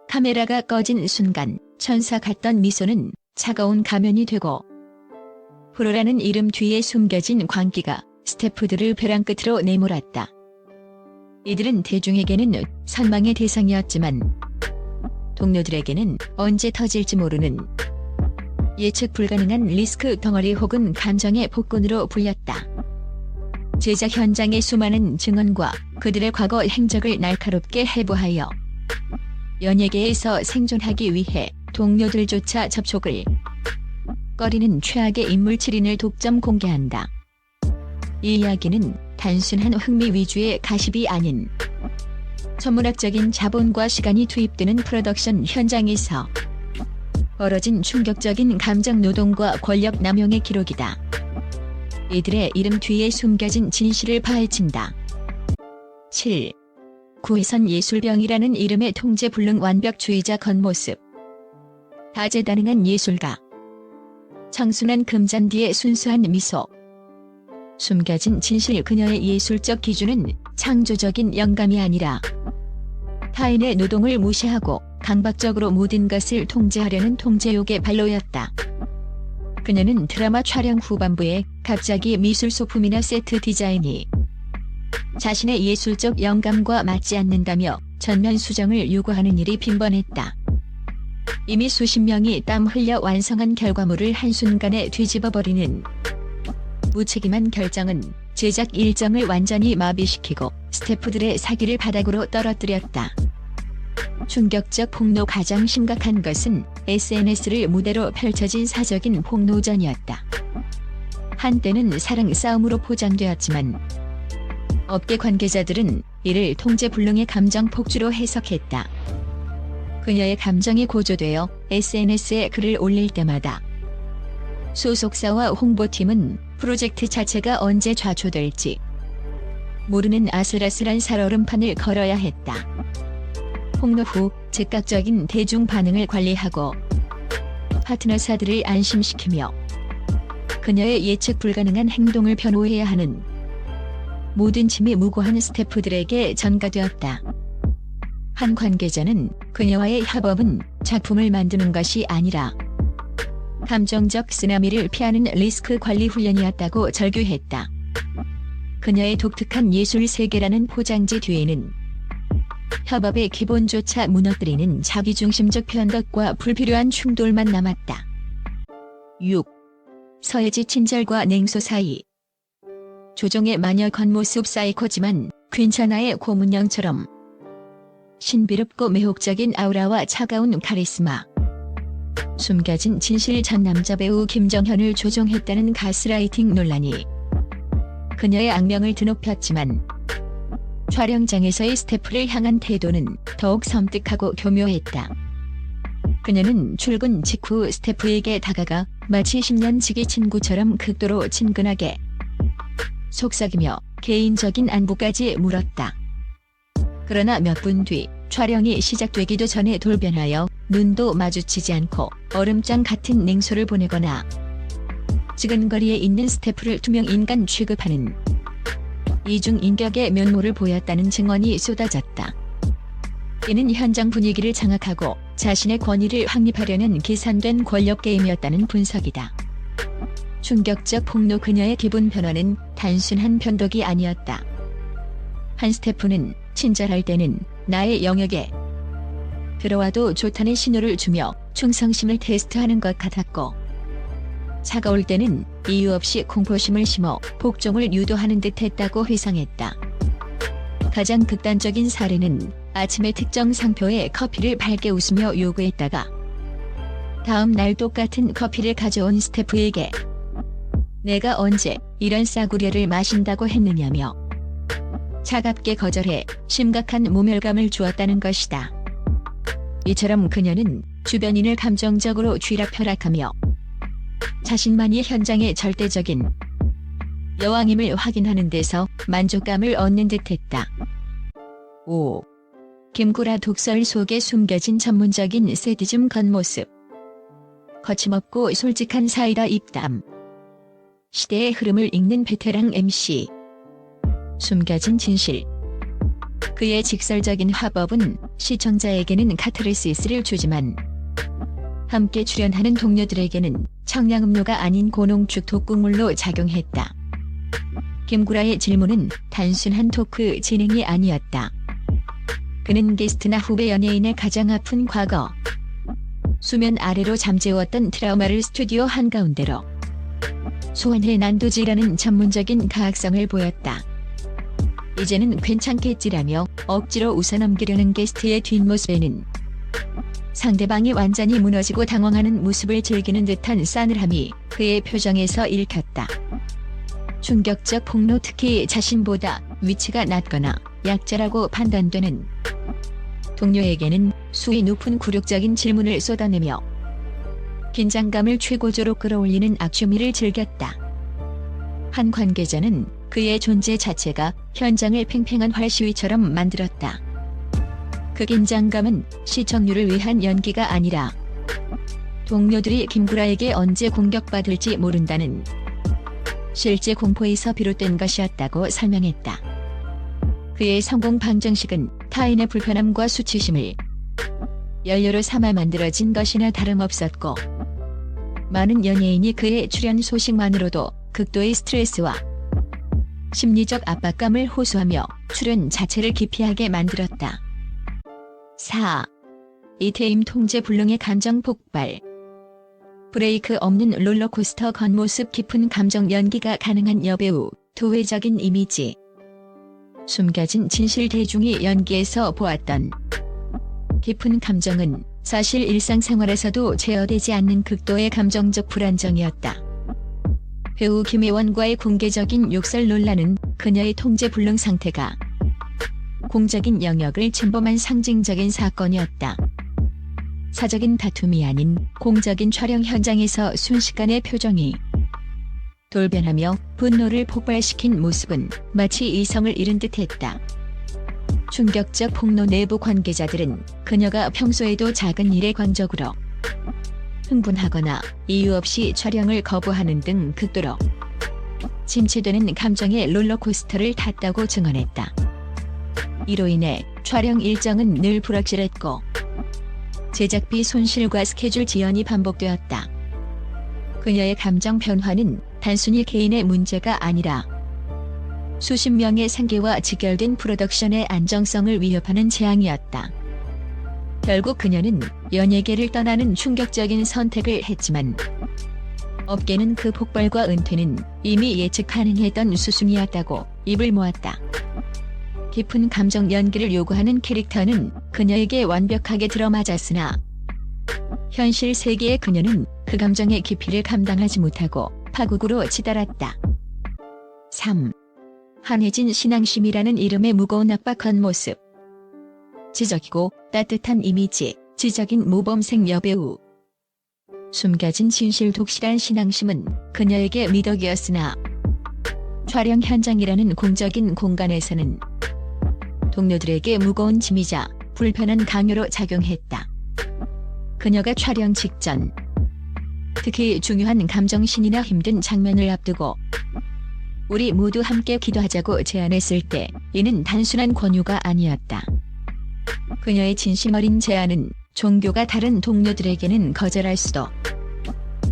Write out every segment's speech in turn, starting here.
카메라가 꺼진 순간 천사 같던 미소는 차가운 가면이 되고 프로라는 이름 뒤에 숨겨진 광기가 스태프들을 벼랑 끝으로 내몰았다. 이들은 대중에게는 선망의 대상이었지만 동료들에게는 언제 터질지 모르는 예측 불가능한 리스크 덩어리 혹은 감정의 복근으로 불렸다. 제작 현장의 수많은 증언과 그들의 과거 행적을 날카롭게 해부하여 연예계에서 생존하기 위해 동료들조차 접촉을 꺼리는 최악의 인물 7인을 독점 공개한다. 이 이야기는 단순한 흥미 위주의 가십이 아닌 천문학적인 자본과 시간이 투입되는 프로덕션 현장에서 벌어진 충격적인 감정 노동과 권력 남용의 기록이다. 이들의 이름 뒤에 숨겨진 진실을 파헤친다. 7. 구혜선 예술병이라는 이름의 통제불능 완벽주의자 겉모습. 다재다능한 예술가. 청순한 금잔디의 순수한 미소. 숨겨진 진실. 그녀의 예술적 기준은 창조적인 영감이 아니라 타인의 노동을 무시하고 강박적으로 모든 것을 통제하려는 통제욕의 발로였다. 그녀는 드라마 촬영 후반부에 갑자기 미술 소품이나 세트 디자인이 자신의 예술적 영감과 맞지 않는다며 전면 수정을 요구하는 일이 빈번했다. 이미 수십 명이 땀 흘려 완성한 결과물을 한순간에 뒤집어버리는 무책임한 결정은 제작 일정을 완전히 마비시키고 스태프들의 사기를 바닥으로 떨어뜨렸다. 충격적 폭로. 가장 심각한 것은 SNS를 무대로 펼쳐진 사적인 폭로전이었다. 한때는 사랑 싸움으로 포장되었지만 업계 관계자들은 이를 통제불능의 감정 폭주로 해석했다. 그녀의 감정이 고조되어 SNS에 글을 올릴 때마다 소속사와 홍보팀은 프로젝트 자체가 언제 좌초될지 모르는 아슬아슬한 살얼음판을 걸어야 했다. 폭로 후 즉각적인 대중 반응을 관리하고 파트너사들을 안심시키며 그녀의 예측 불가능한 행동을 변호해야 하는 모든 짐이 무고한 스태프들에게 전가되었다. 한 관계자는 그녀와의 협업은 작품을 만드는 것이 아니라 감정적 쓰나미를 피하는 리스크 관리 훈련이었다고 절규했다. 그녀의 독특한 예술 세계라는 포장지 뒤에는 협업의 기본조차 무너뜨리는 자기중심적 편덕과 불필요한 충돌만 남았다. 6. 서예지 친절과 냉소 사이. 조종의 마녀 겉모습 사이코지만 괜찮아의 고문영처럼 신비롭고 매혹적인 아우라와 차가운 카리스마. 숨겨진 진실. 전 남자 배우 김정현을 조종했다는 가스라이팅 논란이 그녀의 악명을 드높였지만 촬영장에서의 스태프를 향한 태도는 더욱 섬뜩하고 교묘했다. 그녀는 출근 직후 스태프에게 다가가 마치 10년 지기 친구처럼 극도로 친근하게 속삭이며 개인적인 안부까지 물었다. 그러나 몇 분 뒤 촬영이 시작되기도 전에 돌변하여 눈도 마주치지 않고 얼음장 같은 냉소를 보내거나 지근거리에 있는 스태프를 투명 인간 취급하는 이중인격의 면모를 보였다는 증언이 쏟아졌다. 이는 현장 분위기를 장악하고 자신의 권위를 확립하려는 계산된 권력 게임이었다는 분석이다. 충격적 폭로. 그녀의 기분 변화는 단순한 변덕이 아니었다. 한 스태프는 친절할 때는 나의 영역에 들어와도 좋다는 신호를 주며 충성심을 테스트하는 것 같았고, 차가울 때는 이유 없이 공포심을 심어 복종을 유도하는 듯 했다고 회상했다. 가장 극단적인 사례는 아침에 특정 상표에 커피를 밝게 웃으며 요구했다가 다음 날 똑같은 커피를 가져온 스태프에게 내가 언제 이런 싸구려를 마신다고 했느냐며 차갑게 거절해 심각한 모멸감을 주었다는 것이다. 이처럼 그녀는 주변인을 감정적으로 쥐락펴락하며 자신만이 현장의 절대적인 여왕임을 확인하는 데서 만족감을 얻는 듯했다. 5. 김구라 독설 속에 숨겨진 전문적인 세디즘 겉모습. 거침없고 솔직한 사이다 입담. 시대의 흐름을 읽는 베테랑 MC. 숨겨진 진실. 그의 직설적인 화법은 시청자에게는 카타르시스를 주지만 함께 출연하는 동료들에게는 청량음료가 아닌 고농축 독국물로 작용했다. 김구라의 질문은 단순한 토크 진행이 아니었다. 그는 게스트나 후배 연예인의 가장 아픈 과거, 수면 아래로 잠재웠던 트라우마를 스튜디오 한가운데로 소환해 난도질하는 전문적인 가학성을 보였다. 이제는 괜찮겠지라며 억지로 웃어넘기려는 게스트의 뒷모습에는 상대방이 완전히 무너지고 당황하는 모습을 즐기는 듯한 싸늘함이 그의 표정에서 읽혔다. 충격적 폭로, 특히 자신보다 위치가 낮거나 약자라고 판단되는 동료에게는 수위 높은 굴욕적인 질문을 쏟아내며 긴장감을 최고조로 끌어올리는 악취미를 즐겼다. 한 관계자는 그의 존재 자체가 현장을 팽팽한 활시위처럼 만들었다. 그 긴장감은 시청률을 위한 연기가 아니라 동료들이 김구라에게 언제 공격받을지 모른다는 실제 공포에서 비롯된 것이었다고 설명했다. 그의 성공 방정식은 타인의 불편함과 수치심을 연료로 삼아 만들어진 것이나 다름없었고, 많은 연예인이 그의 출연 소식만으로도 극도의 스트레스와 심리적 압박감을 호소하며 출연 자체를 기피하게 만들었다. 4. 이태임 통제 불능의 감정 폭발. 브레이크 없는 롤러코스터 겉모습, 깊은 감정 연기가 가능한 여배우, 도회적인 이미지, 숨겨진 진실. 대중이 연기에서 보았던 깊은 감정은 사실 일상생활에서도 제어되지 않는 극도의 감정적 불안정이었다. 배우 김혜원과의 공개적인 욕설 논란은 그녀의 통제 불능 상태가 공적인 영역을 침범한 상징적인 사건이었다. 사적인 다툼이 아닌 공적인 촬영 현장에서 순식간에 표정이 돌변하며 분노를 폭발시킨 모습은 마치 이성을 잃은 듯했다. 충격적 폭로. 내부 관계자들은 그녀가 평소에도 작은 일에 광적으로 흥분하거나 이유 없이 촬영을 거부하는 등 극도로 침체되는 감정의 롤러코스터를 탔다고 증언했다. 이로 인해 촬영 일정은 늘 불확실했고 제작비 손실과 스케줄 지연이 반복되었다. 그녀의 감정 변화는 단순히 개인의 문제가 아니라 수십 명의 생계와 직결된 프로덕션의 안정성을 위협하는 재앙이었다. 결국 그녀는 연예계를 떠나는 충격적인 선택을 했지만 업계는 그 폭발과 은퇴는 이미 예측 가능했던 수순이었다고 입을 모았다. 깊은 감정 연기를 요구하는 캐릭터는 그녀에게 완벽하게 들어맞았으나 현실 세계의 그녀는 그 감정의 깊이를 감당하지 못하고 파국으로 치달았다. 3. 한혜진 신앙심이라는 이름의 무거운 압박 겉모습. 지적이고 따뜻한 이미지, 지적인 모범생 여배우. 숨겨진 진실. 독실한 신앙심은 그녀에게 미덕이었으나 촬영 현장이라는 공적인 공간에서는 동료들에게 무거운 짐이자 불편한 강요로 작용했다. 그녀가 촬영 직전, 특히 중요한 감정신이나 힘든 장면을 앞두고 우리 모두 함께 기도하자고 제안했을 때 이는 단순한 권유가 아니었다. 그녀의 진심 어린 제안은 종교가 다른 동료들에게는 거절할 수도,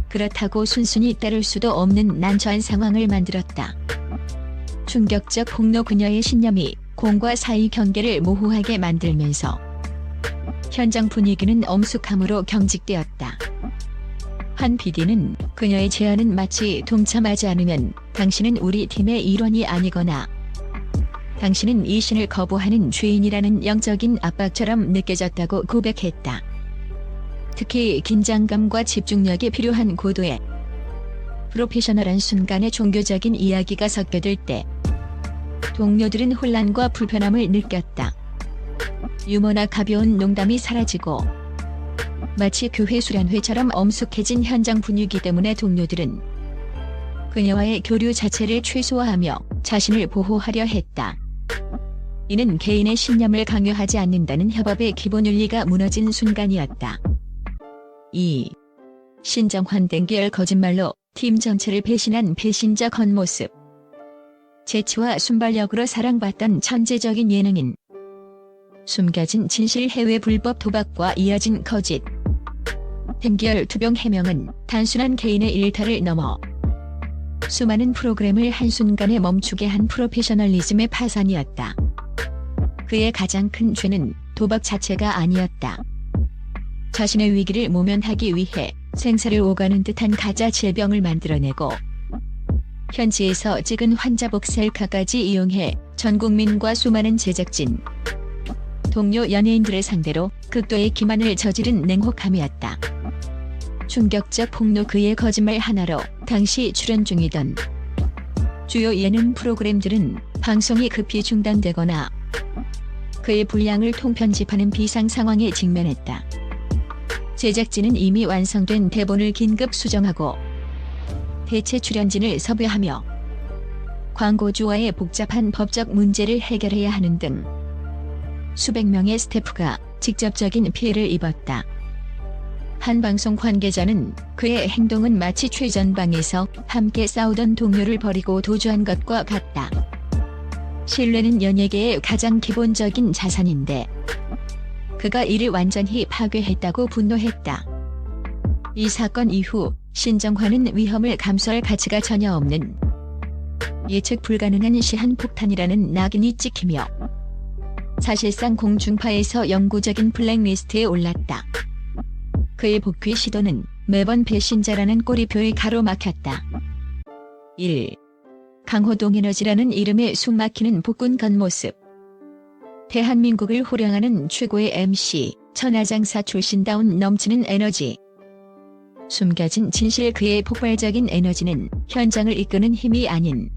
그렇다고 순순히 따를 수도 없는 난처한 상황을 만들었다. 충격적 폭로. 그녀의 신념이 공과 사의 경계를 모호하게 만들면서 현장 분위기는 엄숙함으로 경직되었다. 한 PD는 그녀의 제안은 마치 동참하지 않으면 당신은 우리 팀의 일원이 아니거나 당신은 이 신을 거부하는 죄인이라는 영적인 압박처럼 느껴졌다고 고백했다. 특히 긴장감과 집중력이 필요한 고도의 프로페셔널한 순간에 종교적인 이야기가 섞여들 때 동료들은 혼란과 불편함을 느꼈다. 유머나 가벼운 농담이 사라지고 마치 교회 수련회처럼 엄숙해진 현장 분위기 때문에 동료들은 그녀와의 교류 자체를 최소화하며 자신을 보호하려 했다. 이는 개인의 신념을 강요하지 않는다는 협업의 기본 윤리가 무너진 순간이었다. 2. 신정환 땡계열 거짓말로 팀 전체를 배신한 배신자 겉모습. 재치와 순발력으로 사랑받던 천재적인 예능인 숨겨진 진실 해외 불법 도박과 이어진 거짓. 햄기열 투병 해명은 단순한 개인의 일탈을 넘어 수많은 프로그램을 한순간에 멈추게 한 프로페셔널리즘의 파산이었다. 그의 가장 큰 죄는 도박 자체가 아니었다. 자신의 위기를 모면하기 위해 생사를 오가는 듯한 가짜 질병을 만들어내고 현지에서 찍은 환자복 셀카까지 이용해 전 국민과 수많은 제작진, 동료 연예인들을 상대로 극도의 기만을 저지른 냉혹함이었다. 충격적 폭로. 그의 거짓말 하나로 당시 출연 중이던 주요 예능 프로그램들은 방송이 급히 중단되거나 그의 분량을 통편집하는 비상 상황에 직면했다. 제작진은 이미 완성된 대본을 긴급 수정하고 대체 출연진을 섭외하며 광고주와의 복잡한 법적 문제를 해결해야 하는 등 수백 명의 스태프가 직접적인 피해를 입었다. 한 방송 관계자는 그의 행동은 마치 최전방에서 함께 싸우던 동료를 버리고 도주한 것과 같다. 신뢰는 연예계의 가장 기본적인 자산인데 그가 이를 완전히 파괴했다고 분노했다. 이 사건 이후 신정환은 위험을 감수할 가치가 전혀 없는 예측 불가능한 시한폭탄이라는 낙인이 찍히며 사실상 공중파에서 영구적인 블랙리스트에 올랐다. 그의 복귀 시도는 매번 배신자라는 꼬리표에 가로막혔다. 1. 강호동 에너지라는 이름에 숨막히는 복근 겉모습. 대한민국을 호령하는 최고의 MC, 천하장사 출신다운 넘치는 에너지. 숨겨진 진실. 그의 폭발적인 에너지는 현장을 이끄는 힘이 아닌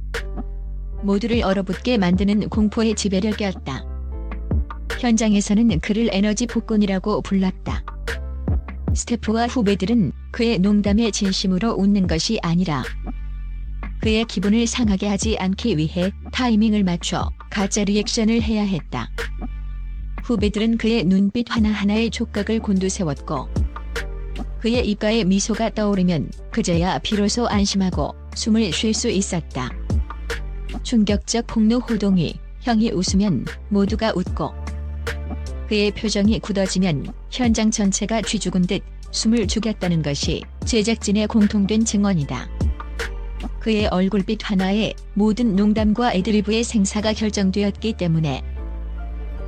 모두를 얼어붙게 만드는 공포의 지배력이었다. 현장에서는 그를 에너지 복근이라고 불렀다. 스태프와 후배들은 그의 농담에 진심으로 웃는 것이 아니라 그의 기분을 상하게 하지 않기 위해 타이밍을 맞춰 가짜 리액션을 해야 했다. 후배들은 그의 눈빛 하나하나에 촉각을 곤두세웠고 그의 입가에 미소가 떠오르면 그제야 비로소 안심하고 숨을 쉴 수 있었다. 충격적 폭로. 호동이 형이 웃으면 모두가 웃고 그의 표정이 굳어지면 현장 전체가 쥐죽은 듯 숨을 죽였다는 것이 제작진의 공통된 증언이다. 그의 얼굴빛 하나에 모든 농담과 애드리브의 생사가 결정되었기 때문에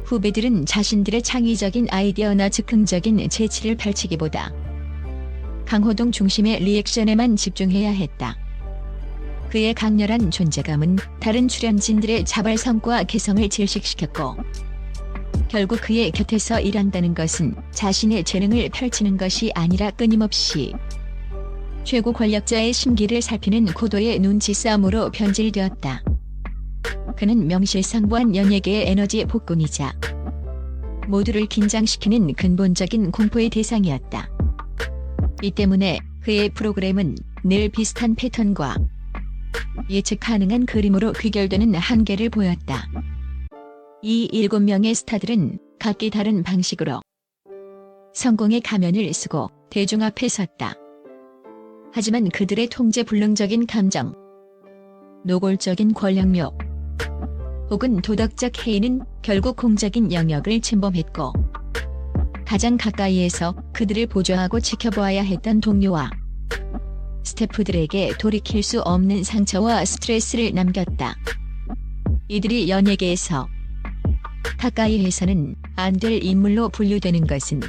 후배들은 자신들의 창의적인 아이디어나 즉흥적인 재치를 펼치기보다 강호동 중심의 리액션에만 집중해야 했다. 그의 강렬한 존재감은 다른 출연진들의 자발성과 개성을 질식시켰고 결국 그의 곁에서 일한다는 것은 자신의 재능을 펼치는 것이 아니라 끊임없이 최고 권력자의 심기를 살피는 고도의 눈치 싸움으로 변질되었다. 그는 명실상부한 연예계의 에너지 복근이자 모두를 긴장시키는 근본적인 공포의 대상이었다. 이 때문에 그의 프로그램은 늘 비슷한 패턴과 예측 가능한 그림으로 귀결되는 한계를 보였다. 이 7명의 스타들은 각기 다른 방식으로 성공의 가면을 쓰고 대중 앞에 섰다. 하지만 그들의 통제불능적인 감정, 노골적인 권력욕, 혹은 도덕적 해이는 결국 공적인 영역을 침범했고 가장 가까이에서 그들을 보조하고 지켜보아야 했던 동료와 스태프들에게 돌이킬 수 없는 상처와 스트레스를 남겼다. 이들이 연예계에서 가까이 해서는 안 될 인물로 분류되는 것은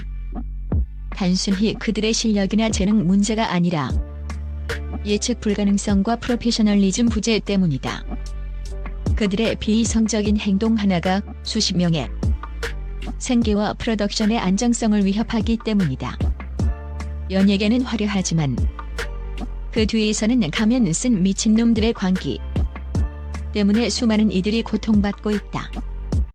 단순히 그들의 실력이나 재능 문제가 아니라 예측 불가능성과 프로페셔널리즘 부재 때문이다. 그들의 비이성적인 행동 하나가 수십 명의 생계와 프로덕션의 안정성을 위협하기 때문이다. 연예계는 화려하지만 그 뒤에서는 가면 쓴 미친놈들의 광기 때문에 수많은 이들이 고통받고 있다.